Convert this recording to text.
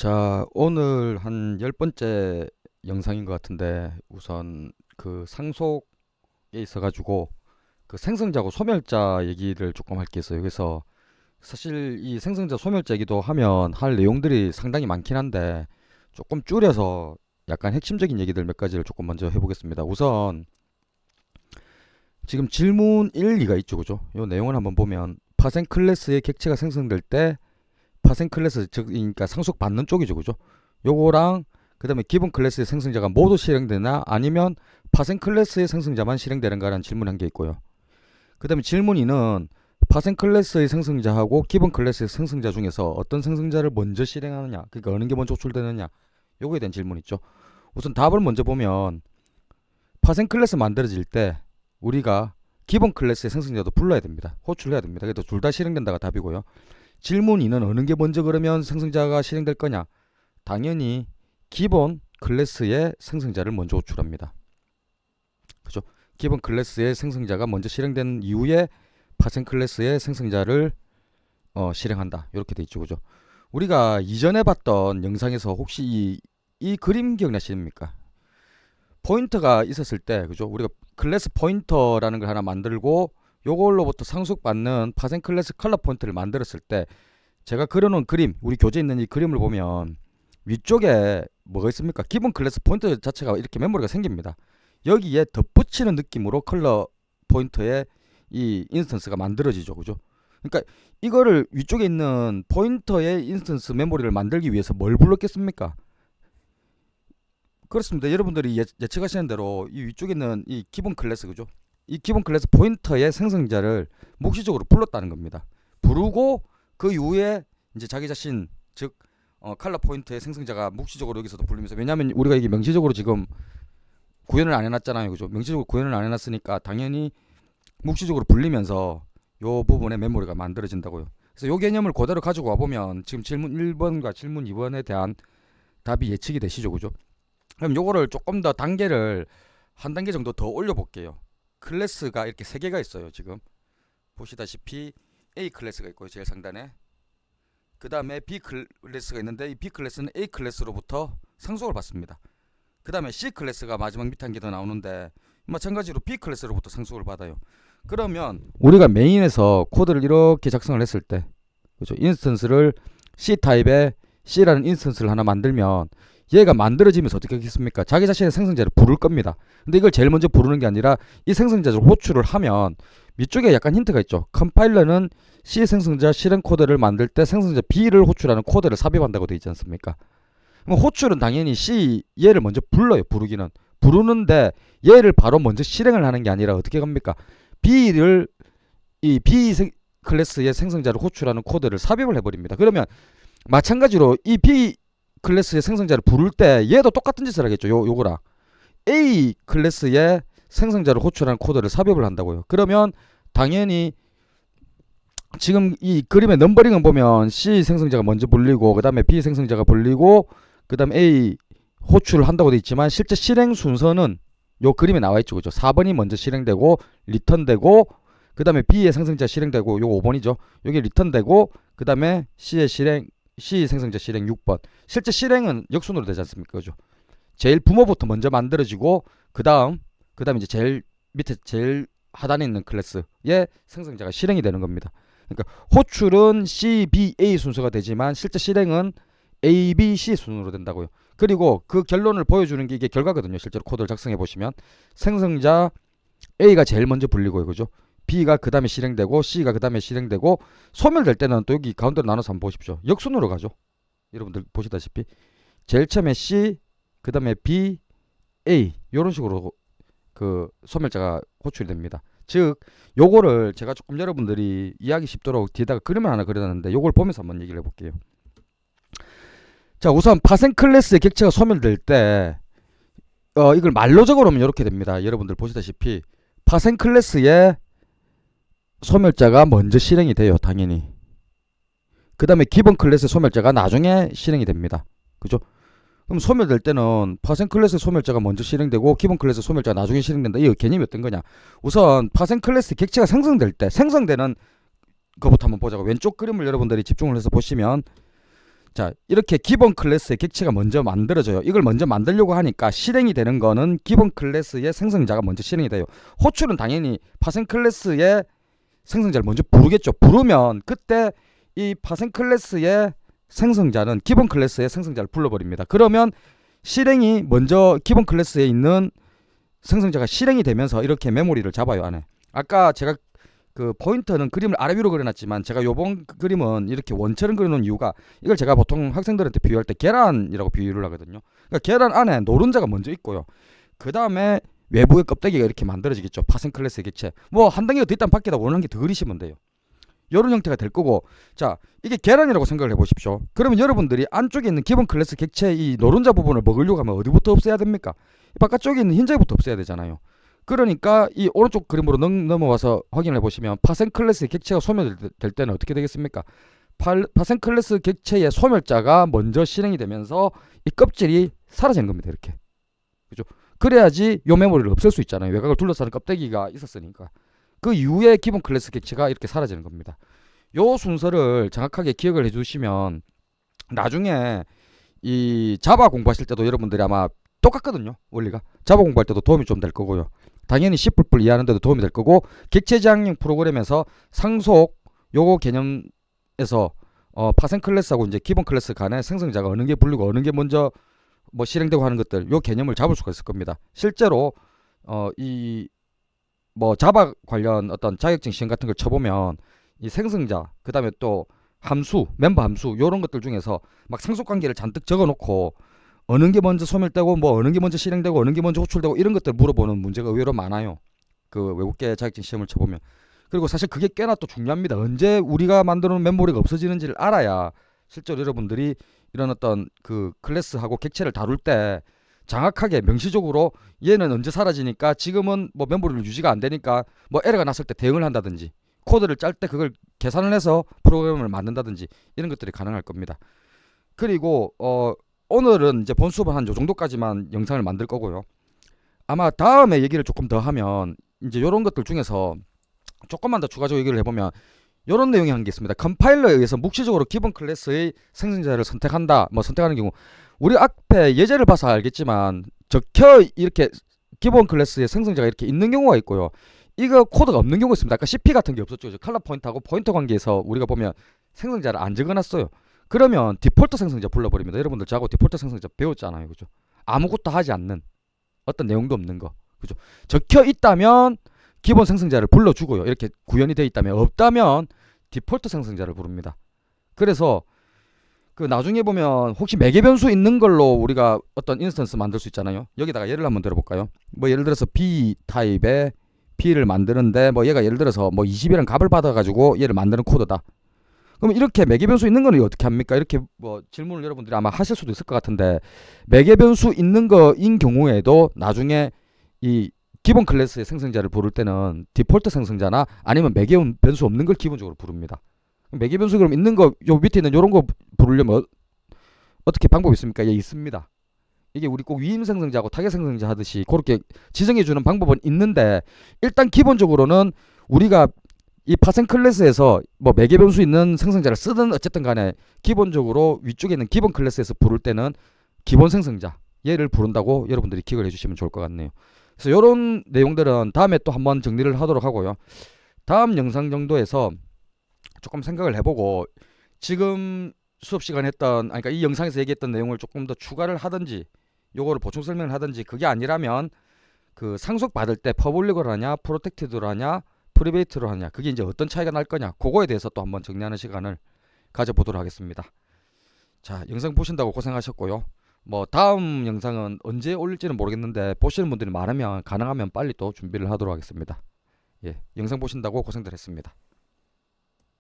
자, 오늘 한 10번째 영상인 것 같은데, 우선 그 상속에 있어가지고 그 생성자하고 소멸자 얘기를 조금 할 게 있어요. 그래서 사실 이 생성자 소멸자 얘기도 하면 할 내용들이 상당히 많긴 한데, 조금 줄여서 약간 핵심적인 얘기들 몇 가지를 조금 먼저 해보겠습니다. 우선 지금 질문 1, 2가 있죠, 그죠? 요 내용을 한번 보면 파생 클래스의 객체가 생성될 때 파생 클래스, 즉 그러니까 상속받는 쪽이죠, 그죠? 요거랑 그다음에 기본 클래스의 생성자가 모두 실행되나 아니면 파생 클래스의 생성자만 실행되는가라는 질문 한 게 있고요. 그다음에 질문 2는 파생 클래스의 생성자하고 기본 클래스의 생성자 중에서 어떤 생성자를 먼저 실행하느냐, 그러니까 어느 게 먼저 호출되느냐, 요거에 대한 질문 있죠. 우선 답을 먼저 보면 파생 클래스 만들어질 때 우리가 기본 클래스의 생성자도 불러야 됩니다. 호출해야 됩니다. 그래도 둘 다 실행된다가 답이고요. 질문 2는 어느 게 먼저 그러면 생성자가 실행될 거냐? 당연히 기본 클래스의 생성자를 먼저 호출합니다. 그죠? 기본 클래스의 생성자가 먼저 실행된 이후에 파생 클래스의 생성자를 실행한다. 이렇게 돼 있죠. 그죠? 우리가 이전에 봤던 영상에서 혹시 이 그림 기억나십니까? 포인터가 있었을 때, 그죠? 우리가 클래스 포인터라는 걸 하나 만들고 요걸로부터 상속받는 파생 클래스 컬러 포인트를 만들었을 때 제가 그려놓은 그림, 우리 교재에 있는 이 그림을 보면 위쪽에 뭐가 있습니까? 기본 클래스 포인터 자체가 이렇게 메모리가 생깁니다. 여기에 덧붙이는 느낌으로 컬러 포인터의 이 인스턴스가 만들어지죠. 그죠? 그러니까 이거를 위쪽에 있는 포인터의 인스턴스 메모리를 만들기 위해서 뭘 불렀겠습니까? 그렇습니다. 여러분들이 예측하시는 대로 이 위쪽에 있는 이 기본 클래스, 그죠? 이 기본 클래스 포인터의 생성자를 묵시적으로 불렀다는 겁니다. 부르고 그 이후에 이제 자기 자신, 즉 컬러 포인트의 생성자가 묵시적으로 여기서도 불리면서, 왜냐하면 우리가 이게 명시적으로 지금 구현을 안 해놨잖아요, 그죠? 명시적으로 구현을 안 해놨으니까 당연히 묵시적으로 불리면서 요 부분에 메모리가 만들어진다고요. 그래서 요 개념을 그대로 가지고 와보면 지금 질문 1번과 질문 2번에 대한 답이 예측이 되시죠, 그죠? 그럼 요거를 조금 더 단계를 한 단계 정도 더 올려볼게요. 클래스가 이렇게 세 개가 있어요. 지금 보시다시피 A 클래스가 있고요, 제일 상단에. 그 다음에 B 클래스가 있는데 이 B 클래스는 A 클래스로부터 상속을 받습니다. 그 다음에 C 클래스가 마지막 밑에 한 개 더 나오는데 마찬가지로 B 클래스로부터 상속을 받아요. 그러면 우리가 메인에서 코드를 이렇게 작성을 했을 때, 그렇죠? 인스턴스를 C 타입의 C라는 인스턴스를 하나 만들면 얘가 만들어지면서 어떻게 하겠습니까? 자기 자신의 생성자를 부를 겁니다. 근데 이걸 제일 먼저 부르는 게 아니라 이 생성자를 호출을 하면 밑쪽에 약간 힌트가 있죠. 컴파일러는 C 생성자 실행 코드를 만들 때 생성자 B를 호출하는 코드를 삽입한다고 되어 있지 않습니까? 그럼 호출은 당연히 C 얘를 먼저 불러요. 부르는데 얘를 바로 먼저 실행을 하는 게 아니라 어떻게 합니까? B를 이 B 클래스의 생성자를 호출하는 코드를 삽입을 해버립니다. 그러면 마찬가지로 이 B 클래스의 생성자를 부를 때 얘도 똑같은 짓을 하겠죠. 요거랑 A 클래스의 생성자를 호출하는 코드를 삽입을 한다고요. 그러면 당연히 지금 이 그림의 넘버링을 보면 C 생성자가 먼저 불리고 그 다음에 B 생성자가 불리고 그 다음에 A 호출을 한다고 되어 있지만 실제 실행 순서는 요 그림에 나와 있죠. 그죠? 4번이 먼저 실행되고 리턴되고 그 다음에 B의 생성자 실행되고 요 5번이죠. 요게 리턴되고 그 다음에 C의 실행 C 생성자 실행 6번. 실제 실행은 역순으로 되지 않습니까? 그죠? 제일 부모부터 먼저 만들어지고 그 다음 이제 제일 밑에 제일 하단에 있는 클래스의 생성자가 실행이 되는 겁니다. 그러니까 호출은 C, B, A 순서가 되지만 실제 실행은 A, B, C 순으로 된다고요. 그리고 그 결론을 보여주는 게 이게 결과거든요. 실제로 코드를 작성해 보시면 생성자 A가 제일 먼저 불리고요. 그죠? B가 그 다음에 실행되고 C가 그 다음에 실행되고 소멸될 때는 또 여기 가운데로 나눠서 한번 보십시오. 역순으로 가죠. 여러분들 보시다시피 제일 처음에 C, 그 다음에 B, A 이런 식으로 그 소멸자가 호출이 됩니다. 즉 요거를 제가 조금 여러분들이 이해하기 쉽도록 뒤에다가 그림을 하나 그려놨는데 요걸 보면서 한번 얘기를 해볼게요. 자, 우선 파생 클래스의 객체가 소멸될 때 이걸 말로 적어놓으면 이렇게 됩니다. 여러분들 보시다시피 파생 클래스의 소멸자가 먼저 실행이 돼요. 당연히. 그 다음에 기본 클래스 소멸자가 나중에 실행이 됩니다. 그죠? 그럼 소멸될 때는 파생 클래스 소멸자가 먼저 실행되고 기본 클래스 소멸자가 나중에 실행된다. 이 개념이 어떤 거냐? 우선 파생 클래스 객체가 생성될 때 생성되는 것부터 한번 보자고. 왼쪽 그림을 여러분들이 집중을 해서 보시면 자, 이렇게 기본 클래스의 객체가 먼저 만들어져요. 이걸 먼저 만들려고 하니까 실행이 되는 거는 기본 클래스의 생성자가 먼저 실행이 돼요. 호출은 당연히 파생 클래스의 생성자를 먼저 부르겠죠. 부르면 그때 이 파생 클래스의 생성자는 기본 클래스의 생성자를 불러버립니다. 그러면 실행이 먼저 기본 클래스에 있는 생성자가 실행이 되면서 이렇게 메모리를 잡아요, 안에. 아까 제가 그 포인터는 그림을 아래 위로 그려놨지만 제가 요번 그림은 이렇게 원처럼 그려놓은 이유가, 이걸 제가 보통 학생들한테 비유할 때 계란이라고 비유를 하거든요. 그러니까 계란 안에 노른자가 먼저 있고요. 그 다음에 외부의 껍데기가 이렇게 만들어지겠죠. 파생 클래스의 객체. 뭐 한 단계가 더 있다면 밖에다 원하는 게 더 그리시면 돼요. 이런 형태가 될 거고, 자, 이게 계란이라고 생각을 해보십시오. 그러면 여러분들이 안쪽에 있는 기본 클래스 객체 이 노른자 부분을 먹으려고 하면 어디부터 없애야 됩니까? 바깥쪽에 있는 흰자부터 없애야 되잖아요. 그러니까 이 오른쪽 그림으로 넘어와서 확인을 해보시면 파생 클래스의 객체가 소멸될 때는 어떻게 되겠습니까? 파생 클래스 객체의 소멸자가 먼저 실행이 되면서 이 껍질이 사라지는 겁니다. 이렇게. 그죠? 그래야지 요 메모리를 없앨 수 있잖아요. 외곽을 둘러싸는 껍데기가 있었으니까. 그 이후에 기본 클래스 객체가 이렇게 사라지는 겁니다. 요 순서를 정확하게 기억을 해주시면 나중에 이 자바 공부하실 때도 여러분들이 아마 똑같거든요. 원리가. 자바 공부할 때도 도움이 좀 될 거고요. 당연히 C++ 이해하는 데도 도움이 될 거고, 객체지향형 프로그램에서 상속 요거 개념에서 파생 클래스하고 이제 기본 클래스 간의 생성자가 어느 게 불리고 어느 게 먼저 뭐 실행되고 하는 것들, 요 개념을 잡을 수가 있을 겁니다. 실제로 이 뭐 자바 관련 어떤 자격증 시험 같은 걸 쳐보면 이 생성자, 그 다음에 또 함수, 멤버 함수 요런 것들 중에서 막 상속관계를 잔뜩 적어놓고 어느 게 먼저 소멸되고 뭐 어느 게 먼저 실행되고 어느 게 먼저 호출되고 이런 것들 물어보는 문제가 의외로 많아요. 그 외국계 자격증 시험을 쳐보면. 그리고 사실 그게 꽤나 또 중요합니다. 언제 우리가 만들어놓은 메모리가 없어지는지를 알아야 실제로 여러분들이 이런 어떤 그 클래스하고 객체를 다룰 때 정확하게 명시적으로 얘는 언제 사라지니까 지금은 뭐 메모리를 유지가 안 되니까 뭐 에러가 났을 때 대응을 한다든지 코드를 짤 때 그걸 계산을 해서 프로그램을 만든다든지 이런 것들이 가능할 겁니다. 그리고 오늘은 이제 본 수업은 한 요 정도까지만 영상을 만들 거고요. 아마 다음에 얘기를 조금 더 하면 이제 요런 것들 중에서 조금만 더 추가적으로 얘기를 해보면 요런 내용이 한 게 있습니다. 컴파일러에 의해서 묵시적으로 기본 클래스의 생성자를 선택한다. 뭐 선택하는 경우, 우리 앞에 예제를 봐서 알겠지만 적혀 이렇게 기본 클래스의 생성자가 이렇게 있는 경우가 있고요. 이거 코드가 없는 경우가 있습니다. 아까 CP 같은 게 없었죠. 컬러 포인터하고 포인터 관계에서 우리가 보면 생성자를 안 적어놨어요. 그러면 디폴트 생성자 불러버립니다. 여러분들 저하고 디폴트 생성자 배웠잖아요. 그죠? 아무것도 하지 않는, 어떤 내용도 없는 거. 그죠? 적혀 있다면 기본 생성자를 불러주고요. 이렇게 구현이 되어 있다면, 없다면 디폴트 생성자를 부릅니다. 그래서 그 나중에 보면 혹시 매개 변수 있는 걸로 우리가 어떤 인스턴스 만들 수 있잖아요. 여기다가 예를 한번 들어볼까요? 뭐 예를 들어서 B 타입의 P를 만드는데 뭐 얘가 예를 들어서 뭐 20이라는 값을 받아가지고 얘를 만드는 코드다. 그럼 이렇게 매개 변수 있는 거는 어떻게 합니까? 이렇게 뭐 질문을 여러분들이 아마 하실 수도 있을 것 같은데, 매개 변수 있는 거인 경우에도 나중에 이 기본 클래스의 생성자를 부를 때는 디폴트 생성자나 아니면 매개 변수 없는 걸 기본적으로 부릅니다. 매개 변수 그럼 있는 거, 요 밑에 있는 요런 거 부르려면 어떻게 방법이 있습니까? 예, 있습니다. 이게 우리 꼭 위임 생성자하고 타겟 생성자 하듯이 그렇게 지정해 주는 방법은 있는데, 일단 기본적으로는 우리가 이 파생 클래스에서 뭐 매개 변수 있는 생성자를 쓰든 어쨌든 간에 기본적으로 위쪽에 있는 기본 클래스에서 부를 때는 기본 생성자 얘를 부른다고 여러분들이 기억을 해주시면 좋을 것 같네요. 그래서 이런 내용들은 다음에 또 한번 정리를 하도록 하고요. 다음 영상 정도에서 조금 생각을 해보고 지금 수업 시간에 했던, 그러니까 이 영상에서 얘기했던 내용을 조금 더 추가를 하든지 요거를 보충 설명을 하든지, 그게 아니라면 그 상속 받을 때 퍼블릭으로 하냐 프로텍티드로 하냐 프리베이트로 하냐, 그게 이제 어떤 차이가 날 거냐, 그거에 대해서 또 한번 정리하는 시간을 가져보도록 하겠습니다. 자, 영상 보신다고 고생하셨고요. 뭐 다음 영상은 언제 올릴지는 모르겠는데 보시는 분들이 많으면 가능하면 빨리 또 준비를 하도록 하겠습니다. 예, 영상 보신다고 고생들 했습니다.